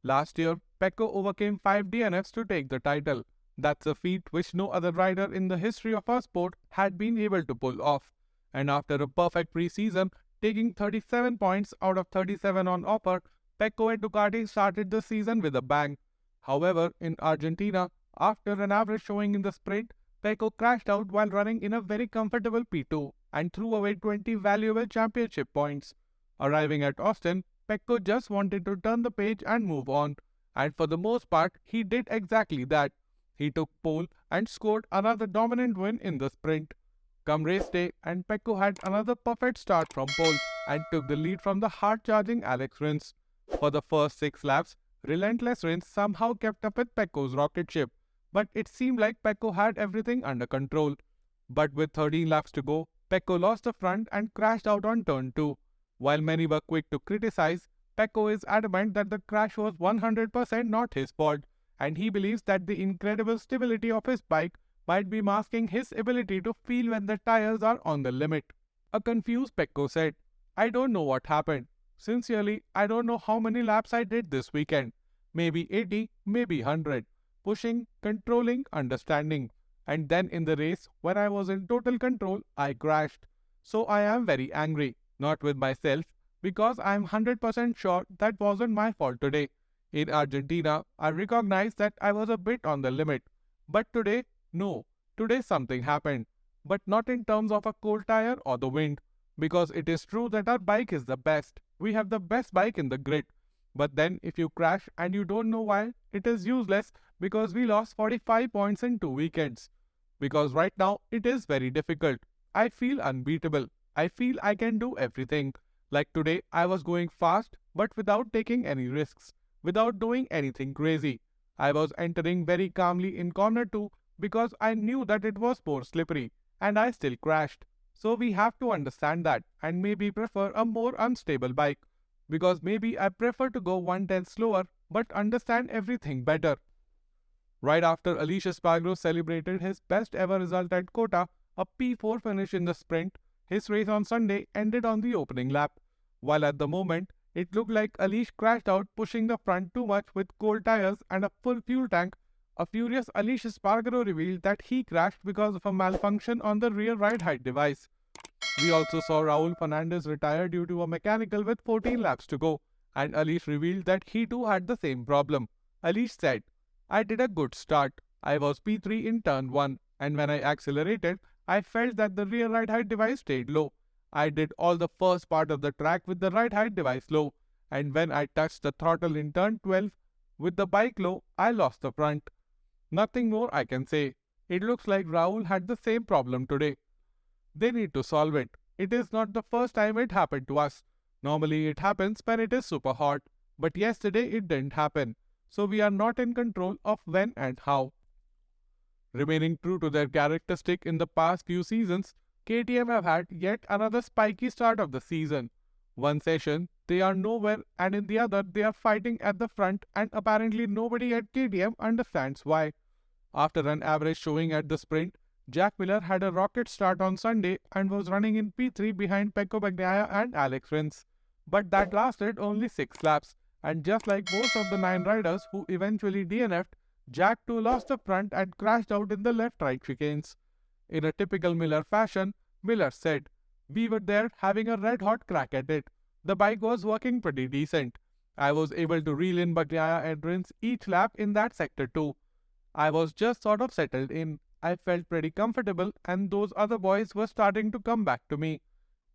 Last year, Pecco overcame 5 DNFs to take the title. That's a feat which no other rider in the history of our sport had been able to pull off. And after a perfect pre-season, taking 37 points out of 37 on offer, Pecco and Ducati started the season with a bang. However, in Argentina, after an average showing in the sprint, Pecco crashed out while running in a very comfortable P2 and threw away 20 valuable championship points. Arriving at Austin, Pecco just wanted to turn the page and move on. And for the most part, he did exactly that. He took pole and scored another dominant win in the sprint. Come race day, and Pecco had another perfect start from pole and took the lead from the hard-charging Aleix Rins. For the first 6 laps, relentless Rins somehow kept up with Pecco's rocket ship, but it seemed like Pecco had everything under control. But with 13 laps to go, Pecco lost the front and crashed out on turn 2. While many were quick to criticize, Pecco is adamant that the crash was 100% not his fault, and he believes that the incredible stability of his bike might be masking his ability to feel when the tires are on the limit. A confused Pecco said, "I don't know what happened. Sincerely, I don't know how many laps I did this weekend. Maybe 80, maybe 100. Pushing, controlling, understanding. And then in the race, when I was in total control, I crashed. So I am very angry, not with myself, because I am 100% sure that wasn't my fault today. In Argentina, I recognized that I was a bit on the limit. But today, no. Today something happened. But not in terms of a cold tire or the wind. Because it is true that our bike is the best. We have the best bike in the grid. But then if you crash and you don't know why, it is useless because we lost 45 points in 2 weekends. Because right now, it is very difficult. I feel unbeatable. I feel I can do everything. Like today, I was going fast, but without taking any risks. Without doing anything crazy. I was entering very calmly in corner 2 because I knew that it was more slippery, and I still crashed. So we have to understand that and maybe prefer a more unstable bike. Because maybe I prefer to go 1/10 slower but understand everything better." Right after Aleix Espargaro celebrated his best ever result at Kota, a P4 finish in the sprint, his race on Sunday ended on the opening lap. While at the moment, it looked like Aleix crashed out pushing the front too much with cold tires and a full fuel tank, a furious Aleix Espargaro revealed that he crashed because of a malfunction on the rear ride height device. We also saw Raul Fernandez retire due to a mechanical with 14 laps to go, and Aleix revealed that he too had the same problem. Aleix said, "I did a good start. I was P3 in turn 1, and when I accelerated, I felt that the rear ride height device stayed low. I did all the first part of the track with the ride height device low, and when I touched the throttle in turn 12 with the bike low, I lost the front. Nothing more I can say. It looks like Raul had the same problem today. They need to solve it. It is not the first time it happened to us. Normally it happens when it is super hot, but yesterday it didn't happen. So we are not in control of when and how." Remaining true to their characteristic in the past few seasons, KTM have had yet another spiky start of the season. One session, they are nowhere, and in the other, they are fighting at the front, and apparently nobody at KTM understands why. After an average showing at the sprint, Jack Miller had a rocket start on Sunday and was running in P3 behind Pecco Bagnaia and Aleix Rins. But that lasted only 6 laps, and just like most of the 9 riders who eventually DNF'd, Jack too lost the front and crashed out in the left-right chicanes. In a typical Miller fashion, Miller said, "We were there having a red-hot crack at it. The bike was working pretty decent. I was able to reel in Bagnaia and Rins each lap in that sector too. I was just sort of settled in. I felt pretty comfortable and those other boys were starting to come back to me.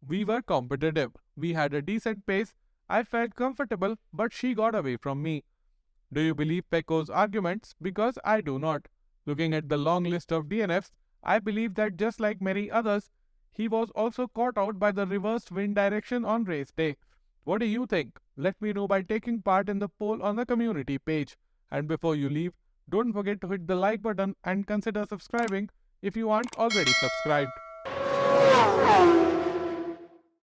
We were competitive. We had a decent pace. I felt comfortable, but she got away from me." Do you believe Pecco's arguments? Because I do not. Looking at the long list of DNFs, I believe that just like many others, he was also caught out by the reversed wind direction on race day. What do you think? Let me know by taking part in the poll on the community page. And before you leave, don't forget to hit the like button and consider subscribing if you aren't already subscribed.